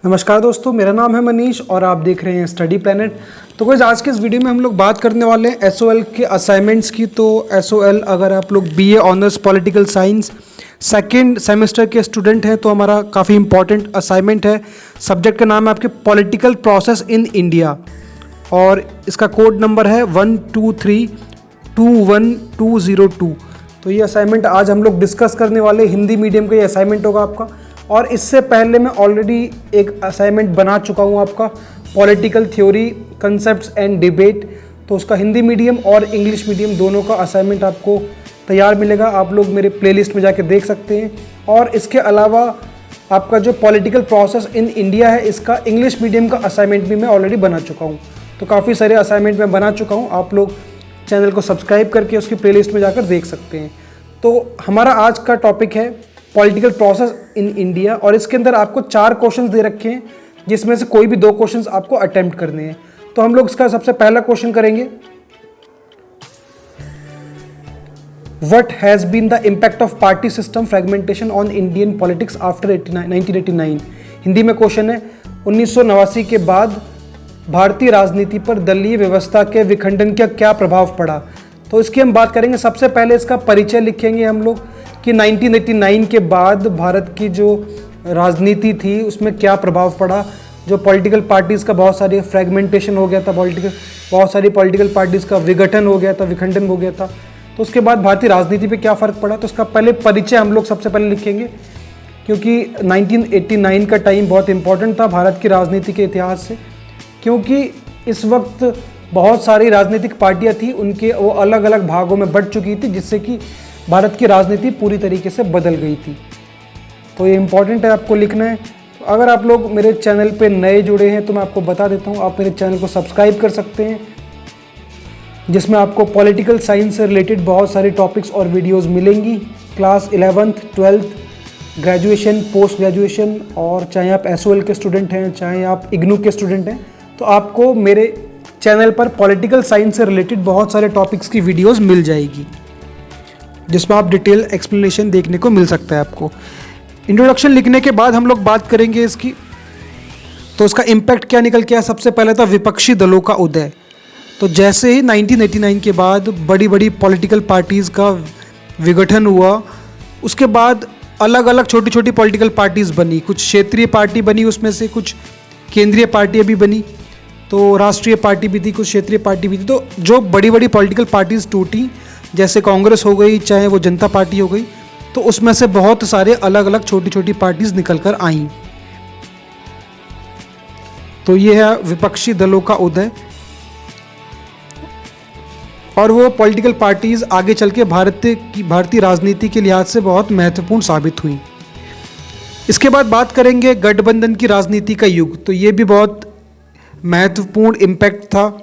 नमस्कार दोस्तों, मेरा नाम है मनीष और आप देख रहे हैं स्टडी प्लैनेट। तो गाइस, आज के इस वीडियो में हम लोग बात करने वाले हैं एसओएल के असाइनमेंट्स की। तो एसओएल, अगर आप लोग BA honours political science second semester के स्टूडेंट हैं तो हमारा काफ़ी इंपॉर्टेंट असाइनमेंट है। सब्जेक्ट का नाम है आपके पॉलिटिकल प्रोसेस इन इंडिया और इसका कोड नंबर है 123-21202। तो ये असाइनमेंट आज हम लोग डिस्कस करने वाले। हिंदी मीडियम का ये असाइनमेंट होगा आपका। और इससे पहले मैं ऑलरेडी एक असाइनमेंट बना चुका हूँ आपका, political theory concepts and debate. तो उसका हिंदी मीडियम और इंग्लिश मीडियम दोनों का असाइनमेंट आपको तैयार मिलेगा। आप लोग मेरे प्लेलिस्ट में जाके देख सकते हैं। और इसके अलावा आपका जो पॉलिटिकल प्रोसेस इन इंडिया है, इसका इंग्लिश मीडियम का असाइनमेंट भी मैं ऑलरेडी बना चुका हूँ। तो काफ़ी सारे असाइनमेंट मैं बना चुका हूँ। आप लोग चैनल को सब्सक्राइब करके उसकी प्लेलिस्ट में जाकर देख सकते हैं। तो हमारा आज का टॉपिक है पॉलिटिकल प्रोसेस इन इंडिया और इसके अंदर आपको 4 क्वेश्चंस दे रखे हैं, जिसमें से कोई भी 2 क्वेश्चंस आपको अटेम्प्ट करने हैं। तो हम लोग इसका सबसे पहला क्वेश्चन करेंगे, what has been the impact of party system fragmentation on Indian politics after 1989। Hindi में क्वेश्चन है, 1989 के बाद भारतीय राजनीति पर दलीय व्यवस्था के विखंडन का क्या प्रभाव पड़ा। तो इसकी हम बात करेंगे। सबसे पहले इसका परिचय लिखेंगे हम लोग कि 1989 के बाद भारत की जो राजनीति थी उसमें क्या प्रभाव पड़ा। जो पॉलिटिकल पार्टीज़ का बहुत सारी फ्रेगमेंटेशन हो गया था, बहुत सारी पॉलिटिकल पार्टीज़ का विघटन हो गया था, विखंडन हो गया था। तो उसके बाद भारतीय राजनीति पे क्या फ़र्क पड़ा। तो उसका पहले परिचय हम लोग सबसे पहले लिखेंगे, क्योंकि 1989 का टाइम बहुत इंपॉर्टेंट था भारत की राजनीति के इतिहास से। क्योंकि इस वक्त बहुत सारी राजनीतिक पार्टियाँ थी, उनके वो अलग अलग भागों में बढ़ चुकी थी, जिससे कि भारत की राजनीति पूरी तरीके से बदल गई थी। तो ये इम्पॉर्टेंट है, आपको लिखना है। तो अगर आप लोग मेरे चैनल पे नए जुड़े हैं तो मैं आपको बता देता हूँ, आप मेरे चैनल को सब्सक्राइब कर सकते हैं, जिसमें आपको पॉलिटिकल साइंस से रिलेटेड बहुत सारे टॉपिक्स और वीडियोज़ मिलेंगी। Class 11th 12th graduation, post graduation, और चाहे आप एसओएल के स्टूडेंट हैं, चाहे आप इग्नू के स्टूडेंट हैं, तो आपको मेरे चैनल पर पॉलिटिकल साइंस से रिलेटेड बहुत सारे टॉपिक्स की वीडियोज़ मिल जाएगी, जिसमें आप डिटेल एक्सप्लेनेशन देखने को मिल सकता है आपको। इंट्रोडक्शन लिखने के बाद हम लोग बात करेंगे इसकी। तो इसका इम्पैक्ट क्या निकल के आया। सबसे पहले था विपक्षी दलों का उदय। तो जैसे ही 1989 के बाद बड़ी बड़ी पॉलिटिकल पार्टीज़ का विघटन हुआ, उसके बाद अलग अलग छोटी छोटी पॉलिटिकल पार्टीज़ बनी। कुछ क्षेत्रीय पार्टी बनी, उसमें से कुछ केंद्रीय पार्टियाँ भी बनी। तो राष्ट्रीय पार्टी भी थी, कुछ क्षेत्रीय पार्टी भी थी। तो जो बड़ी बड़ी पॉलिटिकल पार्टीज़ टूटी, जैसे कांग्रेस हो गई, चाहे वो जनता पार्टी हो गई, तो उसमें से बहुत सारे अलग अलग छोटी छोटी पार्टीज निकल कर आईं। तो ये है विपक्षी दलों का उदय। और वो पॉलिटिकल पार्टीज आगे चल के भारतीय राजनीति के लिहाज से बहुत महत्वपूर्ण साबित हुई। इसके बाद बात करेंगे गठबंधन की राजनीति का युग। तो ये भी बहुत महत्वपूर्ण इम्पैक्ट था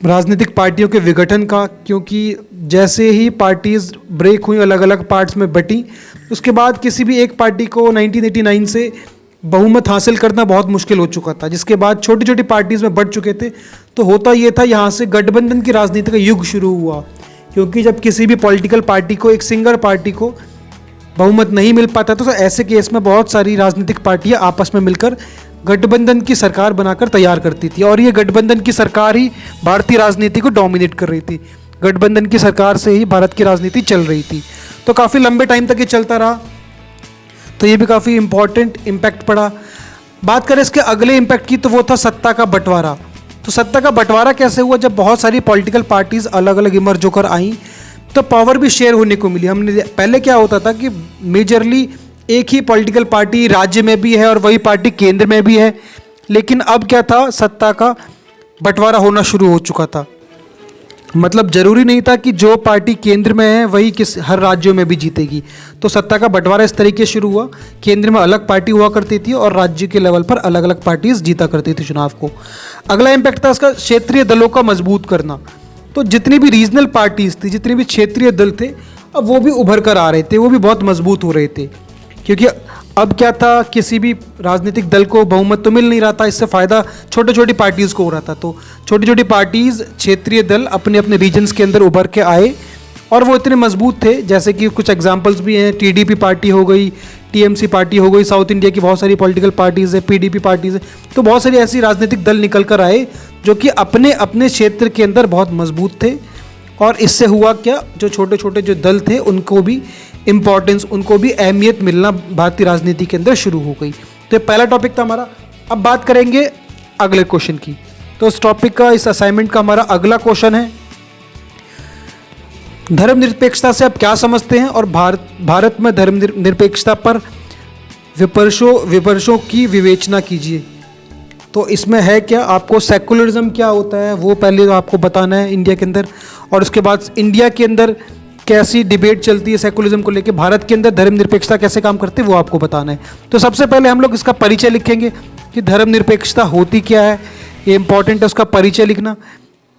राजनीतिक पार्टियों के विघटन का, क्योंकि जैसे ही पार्टीज़ ब्रेक हुई, अलग अलग पार्ट्स में बटी, उसके बाद किसी भी एक पार्टी को 1989 से बहुमत हासिल करना बहुत मुश्किल हो चुका था, जिसके बाद छोटी छोटी पार्टीज़ में बढ़ चुके थे। तो होता ये था, यहाँ से गठबंधन की राजनीति का युग शुरू हुआ। क्योंकि जब किसी भी पॉलिटिकल पार्टी को, एक सिंगल पार्टी को बहुमत नहीं मिल पाता था, तो ऐसे केस में बहुत सारी राजनीतिक पार्टियाँ आपस में मिलकर गठबंधन की सरकार बनाकर तैयार करती थी। और ये गठबंधन की सरकार ही भारतीय राजनीति को डोमिनेट कर रही थी। गठबंधन की सरकार से ही भारत की राजनीति चल रही थी। तो काफ़ी लंबे टाइम तक ये चलता रहा। तो ये भी काफ़ी इम्पॉर्टेंट इम्पैक्ट पड़ा। बात करें इसके अगले इम्पैक्ट की, तो वो था सत्ता का बंटवारा। तो सत्ता का बंटवारा कैसे हुआ। जब बहुत सारी पॉलिटिकल पार्टीज़ अलग अलग इमर्ज होकर आई, तो पावर भी शेयर होने को मिली। हमने पहले क्या होता था कि मेजरली एक ही पॉलिटिकल पार्टी राज्य में भी है और वही पार्टी केंद्र में भी है, लेकिन अब क्या था, सत्ता का बंटवारा होना शुरू हो चुका था। मतलब जरूरी नहीं था कि जो पार्टी केंद्र में है वही हर राज्यों में भी जीतेगी। तो सत्ता का बंटवारा इस तरीके शुरू हुआ। केंद्र में अलग पार्टी हुआ करती थी और राज्य के लेवल पर अलग अलग पार्टीज जीता करती थी चुनाव को। अगला इम्पैक्ट था इसका क्षेत्रीय दलों का मजबूत करना। तो जितनी भी रीजनल पार्टीज थी, जितने भी क्षेत्रीय दल थे, अब वो भी उभर कर आ रहे थे, वो भी बहुत मजबूत हो रहे थे। क्योंकि अब क्या था, किसी भी राजनीतिक दल को बहुमत तो मिल नहीं रहा था, इससे फ़ायदा छोटी छोटी पार्टीज़ को हो रहा था। तो छोटी छोटी पार्टीज़, क्षेत्रीय दल अपने अपने रीजन्स के अंदर उभर के आए और वो इतने मजबूत थे, जैसे कि कुछ एग्जांपल्स भी हैं, टीडीपी पार्टी हो गई, टीएमसी पार्टी हो गई, साउथ इंडिया की बहुत सारी पॉलिटिकल पार्टीज़ है, पीडीपी पार्टीज़ है। तो बहुत सारी ऐसी राजनीतिक दल निकल कर आए जो कि अपने अपने क्षेत्र के अंदर बहुत मजबूत थे। और इससे हुआ क्या, जो छोटे छोटे जो दल थे उनको भी इम्पोर्टेंस, उनको भी अहमियत मिलना भारतीय राजनीति के अंदर शुरू हो गई। तो ये पहला टॉपिक था हमारा। अब बात करेंगे अगले क्वेश्चन की। तो इस टॉपिक का, इस असाइनमेंट का हमारा अगला क्वेश्चन है, धर्मनिरपेक्षता से आप क्या समझते हैं और भारत में धर्मनिरपेक्षता पर विमर्शों की विवेचना कीजिए। तो इसमें है क्या, आपको सेकुलरिज्म क्या होता है वो पहले तो आपको बताना है इंडिया के अंदर, और उसके बाद इंडिया के अंदर कैसी डिबेट चलती है सेकुलरिज्म को लेकर, भारत के अंदर धर्मनिरपेक्षता कैसे काम करती है वो आपको बताना है। तो सबसे पहले हम लोग इसका परिचय लिखेंगे कि धर्मनिरपेक्षता होती क्या है, ये इंपॉर्टेंट है उसका परिचय लिखना।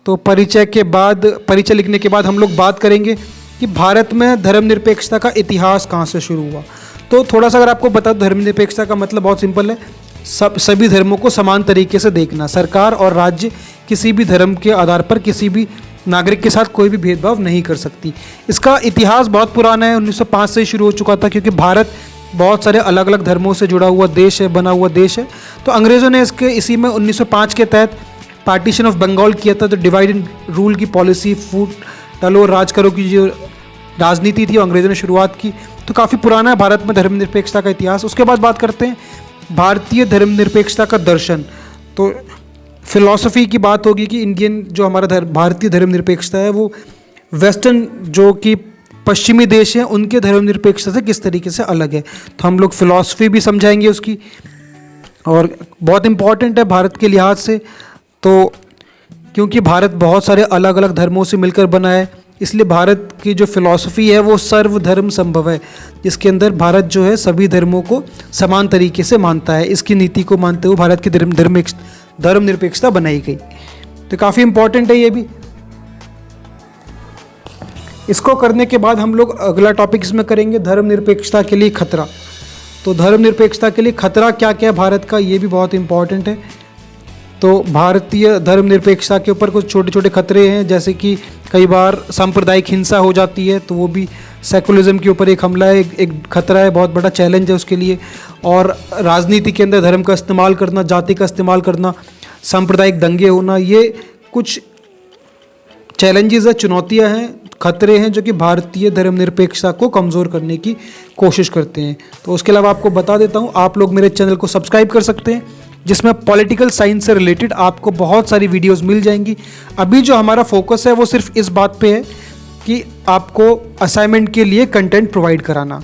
तो परिचय लिखने के बाद हम लोग बात करेंगे कि भारत में धर्मनिरपेक्षता का इतिहास कहाँ से शुरू हुआ। तो थोड़ा सा अगर आपको बता, धर्मनिरपेक्षता का मतलब बहुत सिंपल है, सभी धर्मों को समान तरीके से देखना। सरकार और राज्य किसी भी धर्म के आधार पर किसी भी नागरिक के साथ कोई भी भेदभाव नहीं कर सकती। इसका इतिहास बहुत पुराना है, 1905 से शुरू हो चुका था, क्योंकि भारत बहुत सारे अलग अलग धर्मों से जुड़ा हुआ देश है, बना हुआ देश है। तो अंग्रेज़ों ने इसी में 1905 के तहत पार्टीशन ऑफ बंगाल किया था। तो डिवाइड एंड रूल की पॉलिसी, फूट डालो राज करो की जो राजनीति थी, अंग्रेज़ों ने शुरुआत की। तो काफ़ी पुराना है भारत में धर्मनिरपेक्षता का इतिहास। उसके बाद बात करते हैं भारतीय धर्मनिरपेक्षता का दर्शन। तो फिलॉसफी की बात होगी कि इंडियन जो हमारा भारतीय धर्मनिरपेक्षता है वो वेस्टर्न जो कि पश्चिमी देश हैं उनके धर्मनिरपेक्षता से किस तरीके से अलग है। तो हम लोग फिलॉसफी भी समझाएंगे उसकी, और बहुत इम्पॉर्टेंट है भारत के लिहाज से। तो क्योंकि भारत बहुत सारे अलग अलग धर्मों से मिलकर बना है, इसलिए भारत की जो फिलॉसफी है वो सर्वधर्म संभव है, जिसके अंदर भारत जो है सभी धर्मों को समान तरीके से मानता है। इसकी नीति को मानते हुए भारत की धर्मनिरपेक्षता बनाई गई। तो काफ़ी इम्पॉर्टेंट है ये भी। इसको करने के बाद हम लोग अगला टॉपिक इसमें करेंगे, धर्मनिरपेक्षता के लिए खतरा। तो धर्मनिरपेक्षता के लिए खतरा क्या क्या है भारत का, ये भी बहुत इम्पॉर्टेंट है। तो भारतीय धर्मनिरपेक्षता के ऊपर कुछ छोटे छोटे खतरे हैं, जैसे कि कई बार सांप्रदायिक हिंसा हो जाती है, तो वो भी सेकुलरिज्म के ऊपर एक हमला है, एक खतरा है, बहुत बड़ा चैलेंज है उसके लिए। और राजनीति के अंदर धर्म का इस्तेमाल करना, जाति का इस्तेमाल करना, सांप्रदायिक दंगे होना, ये कुछ चैलेंजेस है, चुनौतियां हैं, खतरे हैं जो कि भारतीय धर्मनिरपेक्षता को कमज़ोर करने की कोशिश करते हैं। तो उसके अलावा आपको बता देता हूँ, आप लोग मेरे चैनल को सब्सक्राइब कर सकते हैं, जिसमें पॉलिटिकल साइंस से रिलेटेड आपको बहुत सारी वीडियोस मिल जाएंगी। अभी जो हमारा फोकस है वो सिर्फ इस बात पे है कि आपको असाइनमेंट के लिए कंटेंट प्रोवाइड कराना।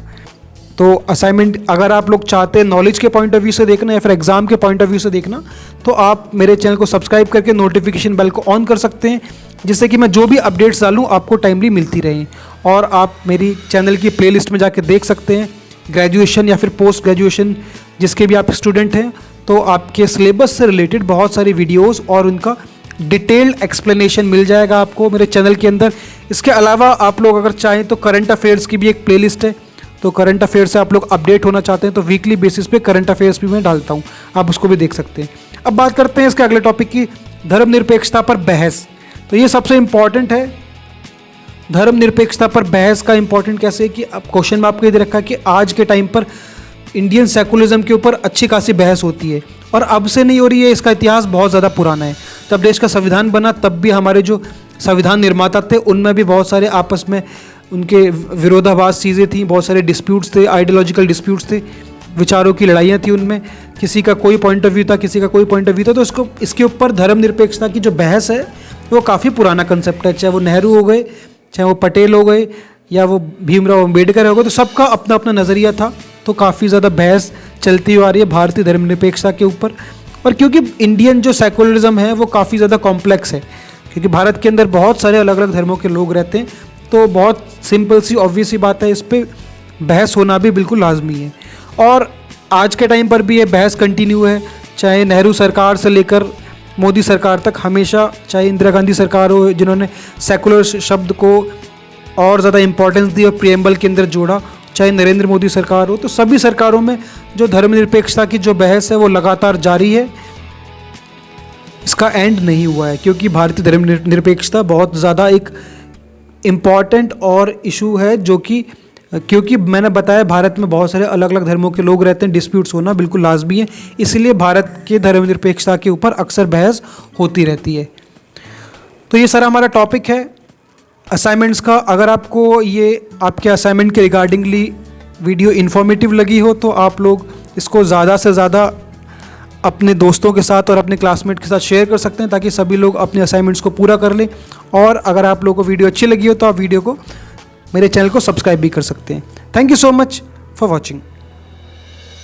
तो असाइनमेंट अगर आप लोग चाहते हैं नॉलेज के पॉइंट ऑफ व्यू से देखना या फिर एग्जाम के पॉइंट ऑफ व्यू से देखना, तो आप मेरे चैनल को सब्सक्राइब करके नोटिफिकेशन बेल को ऑन कर सकते हैं, जिससे कि मैं जो भी अपडेट्स डालूँ आपको टाइमली मिलती रहें। और आप मेरी चैनल की प्लेलिस्ट में जाके देख सकते हैं, ग्रेजुएशन या फिर पोस्ट ग्रेजुएशन जिसके भी आप स्टूडेंट हैं, तो आपके सिलेबस से रिलेटेड बहुत सारी वीडियोस और उनका डिटेल्ड एक्सप्लेनेशन मिल जाएगा आपको मेरे चैनल के अंदर। इसके अलावा आप लोग अगर चाहें तो करंट अफेयर्स की भी एक प्लेलिस्ट है, तो करंट अफेयर्स से आप लोग अपडेट होना चाहते हैं तो वीकली बेसिस पे करंट अफेयर्स भी मैं डालता हूँ, आप उसको भी देख सकते हैं। अब बात करते हैं इसके अगले टॉपिक की, धर्मनिरपेक्षता पर बहस। तो ये सबसे इम्पॉर्टेंट है, धर्मनिरपेक्षता पर बहस का इम्पॉर्टेंट कैसे है कि अब क्वेश्चन में आपको ये दे रखा है कि आज के टाइम पर इंडियन सेकुलरिज्म के ऊपर अच्छी खासी बहस होती है, और अब से नहीं हो रही है, इसका इतिहास बहुत ज़्यादा पुराना है। तब देश का संविधान बना, तब भी हमारे जो संविधान निर्माता थे उनमें भी बहुत सारे आपस में उनके विरोधाभास चीज़ें थी, बहुत सारे डिस्प्यूट्स थे, आइडियोलॉजिकल डिस्प्यूट्स थे, विचारों की लड़ाइयाँ थी उनमें, किसी का कोई पॉइंट ऑफ व्यू था, किसी का कोई पॉइंट ऑफ व्यू था। तो इसके ऊपर धर्मनिरपेक्षता की जो बहस है वो काफ़ी पुराना कंसेप्ट है, चाहे वो नेहरू हो गए, चाहे वो पटेल हो गए, या वो भीमराव अम्बेडकर हो गए, तो सबका अपना अपना नज़रिया था। तो काफ़ी ज़्यादा बहस चलती हुई आ रही है भारतीय धर्मनिरपेक्षता के ऊपर। और क्योंकि इंडियन जो सेकुलरिज्म है वो काफ़ी ज़्यादा कॉम्प्लेक्स है, क्योंकि भारत के अंदर बहुत सारे अलग अलग धर्मों के लोग रहते हैं, तो बहुत सिंपल सी ऑब्वियस सी बात है, इस पर बहस होना भी बिल्कुल लाजमी है। और आज के टाइम पर भी ये बहस कंटिन्यू है, चाहे नेहरू सरकार से लेकर मोदी सरकार तक, हमेशा, चाहे इंदिरा गांधी सरकार हो जिन्होंने सेकुलर शब्द को और ज़्यादा इंपॉर्टेंस दी और प्रियम्बल के अंदर जोड़ा, चाहे नरेंद्र मोदी सरकार हो, तो सभी सरकारों में जो धर्मनिरपेक्षता की जो बहस है वो लगातार जारी है, इसका एंड नहीं हुआ है। क्योंकि भारतीय धर्मनिरपेक्षता बहुत ज़्यादा एक इम्पॉर्टेंट और इशू है, जो कि क्योंकि मैंने बताया भारत में बहुत सारे अलग अलग धर्मों के लोग रहते हैं, डिस्प्यूट्स होना बिल्कुल लाजमी है, इसलिए भारत के धर्मनिरपेक्षता के ऊपर अक्सर बहस होती रहती है। तो ये सारा हमारा टॉपिक है असाइनमेंट्स का। अगर आपको ये आपके असाइनमेंट के रिगार्डिंगली वीडियो इन्फॉर्मेटिव लगी हो तो आप लोग इसको ज़्यादा से ज़्यादा अपने दोस्तों के साथ और अपने क्लासमेट के साथ शेयर कर सकते हैं, ताकि सभी लोग अपने असाइनमेंट्स को पूरा कर लें। और अगर आप लोगों को वीडियो अच्छी लगी हो तो आप वीडियो को, मेरे चैनल को सब्सक्राइब भी कर सकते हैं। Thank you so much for watching.